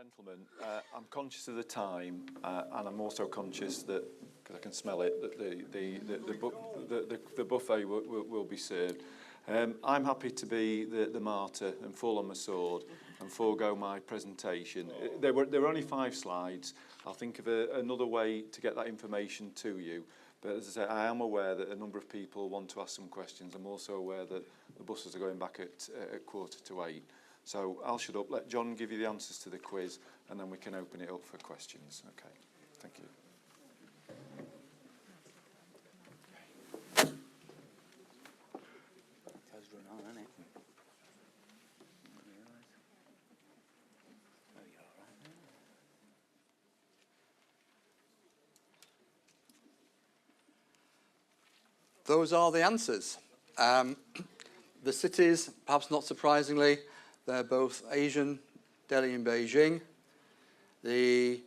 Gentlemen, I'm conscious of the time, and I'm also conscious that, because I can smell it, that the buffet will be served. I'm happy to be the martyr and fall on my sword and forego my presentation. There were only 5 slides. I'll think of another way to get that information to you. But as I say, I am aware that a number of people want to ask some questions. I'm also aware that the buses are going back at 7:45. So I'll shut up, let John give you the answers to the quiz, and then we can open it up for questions. Okay, thank you. Those are the answers. The cities, perhaps not surprisingly, they're both Asian, Delhi and Beijing. The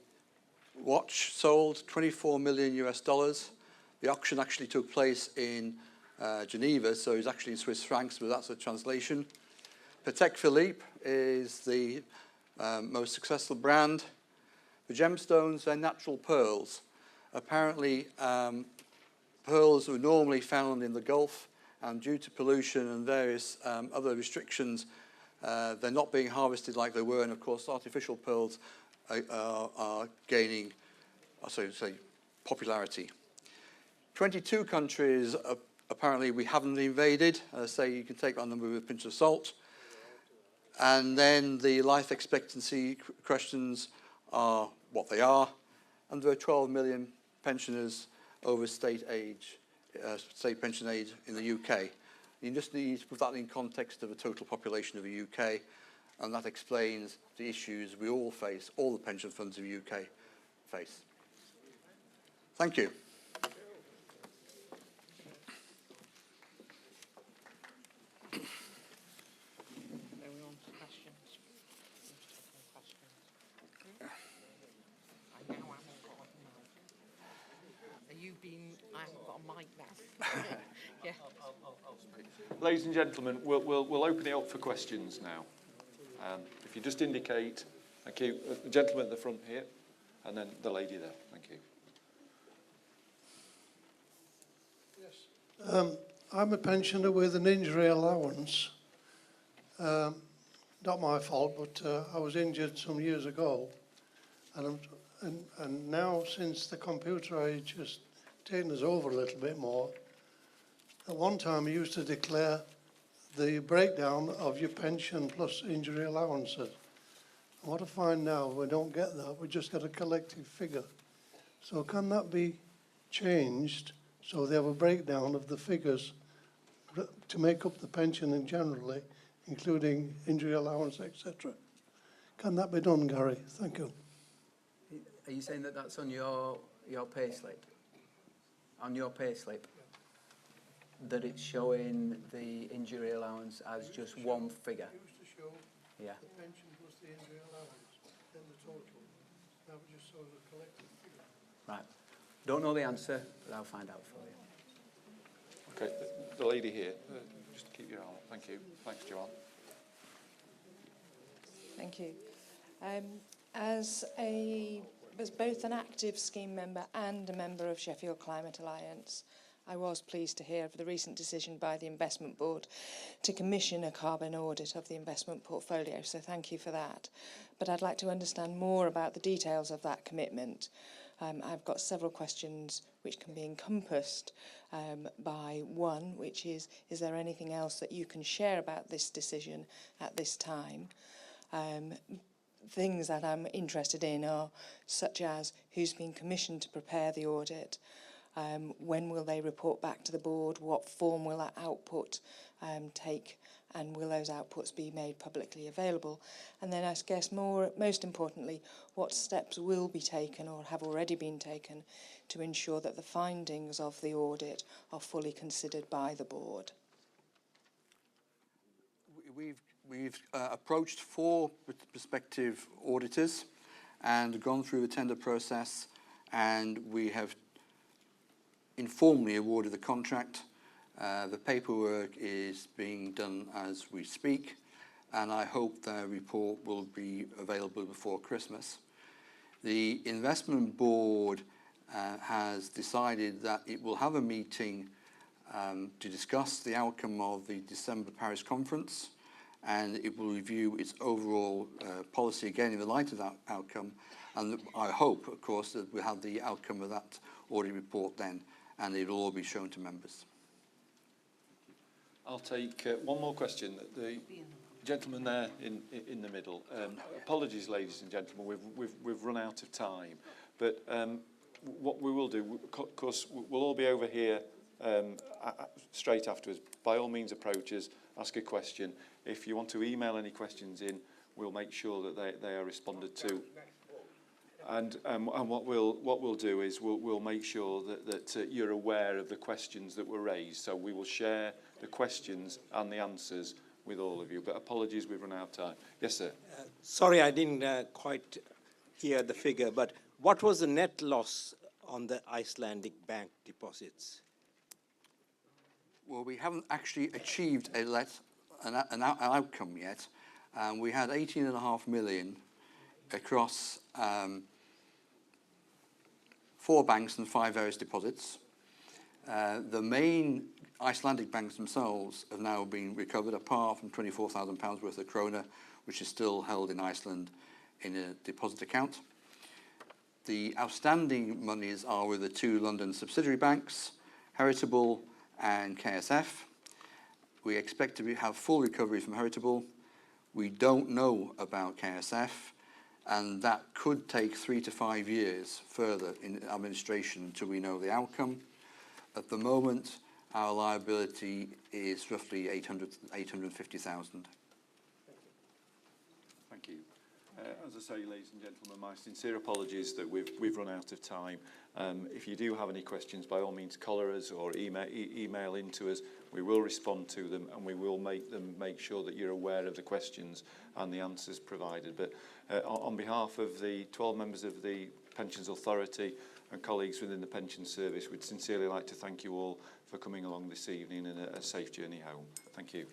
watch sold $24 million US. The auction actually took place in Geneva, so it's actually in Swiss francs, but that's a translation. Patek Philippe is the most successful brand. The gemstones, they're natural pearls. Apparently, pearls are normally found in the Gulf, and due to pollution and various other restrictions, they're not being harvested like they were, and of course artificial pearls are gaining, popularity. 22 countries apparently we haven't invaded. Say you can take that number with a pinch of salt. And then the life expectancy questions are what they are, and there are 12 million pensioners over state pension age in the UK. You just need to put that in context of the total population of the UK, and that explains the issues we all face, all the pension funds of the UK face. Thank you. I haven't got a mic now. Yeah. I'll speak. Ladies and gentlemen, we'll open it up for questions now. If you just indicate, thank you, the gentleman at the front here, and then the lady there. Thank you. Yes. I'm a pensioner with an injury allowance. Not my fault, but I was injured some years ago, and now since the computer age has taken us over a little bit more, at one time you used to declare the breakdown of your pension plus injury allowances. And what I find now, we don't get that, we just get a collective figure. So can that be changed so they have a breakdown of the figures to make up the pension in generally, including injury allowance, etc.? Can that be done, Gary? Thank you. Are you saying that that's on your pay slip? On your pay slip? That it's showing the injury allowance as just one figure? It used to show the pension plus the injury allowance, then the total. Now we just saw the collective figure. Right. Don't know the answer, but I'll find out for you. Okay, the lady here, just keep your arm up. Thank you. Thanks, Joanne. Thank you. As both an active scheme member and a member of Sheffield Climate Alliance, I was pleased to hear of the recent decision by the Investment Board to commission a carbon audit of the investment portfolio, so thank you for that. But I'd like to understand more about the details of that commitment. I've got several questions which can be encompassed by one, which is there anything else that you can share about this decision at this time? Things that I'm interested in are such as who's been commissioned to prepare the audit, when will they report back to the board, what form will that output take, and will those outputs be made publicly available? And then I guess most importantly, what steps will be taken or have already been taken to ensure that the findings of the audit are fully considered by the board? We've approached 4 prospective auditors and gone through the tender process, and we have informally awarded the contract. The paperwork is being done as we speak, and I hope their report will be available before Christmas. The investment board has decided that it will have a meeting to discuss the outcome of the December Paris conference, and it will review its overall policy again in the light of that outcome. And I hope, of course, that we'll have the outcome of that audit report then, and it will all be shown to members. I'll take one more question. The gentleman there in the middle. Apologies, ladies and gentlemen, we've run out of time. But what we will do, of course, we'll all be over here straight afterwards. By all means, approach us, ask a question. If you want to email any questions in, we'll make sure that they are responded to. And what we'll do is we'll make sure that you're aware of the questions that were raised. So we will share the questions and the answers with all of you. But apologies, we've run out of time. Yes, sir. Sorry, I didn't quite hear the figure, but what was the net loss on the Icelandic bank deposits? Well, we haven't actually achieved an outcome yet. We had 18.5 million across 4 banks and 5 various deposits. The main Icelandic banks themselves have now been recovered, apart from £24,000 worth of krona, which is still held in Iceland in a deposit account. The outstanding monies are with the 2 London subsidiary banks, Heritable and KSF. We expect to have full recovery from Heritable. We don't know about KSF, and that could take 3 to 5 years further in administration until we know the outcome. At the moment, our liability is roughly 850,000. Thank you. As I say, ladies and gentlemen, my sincere apologies that we've run out of time. If you do have any questions, by all means, collar us or email into us. We will respond to them, and we will make sure that you're aware of the questions and the answers provided. But on behalf of the 12 members of the Pensions Authority and colleagues within the Pension Service, we'd sincerely like to thank you all for coming along this evening, and a safe journey home. Thank you.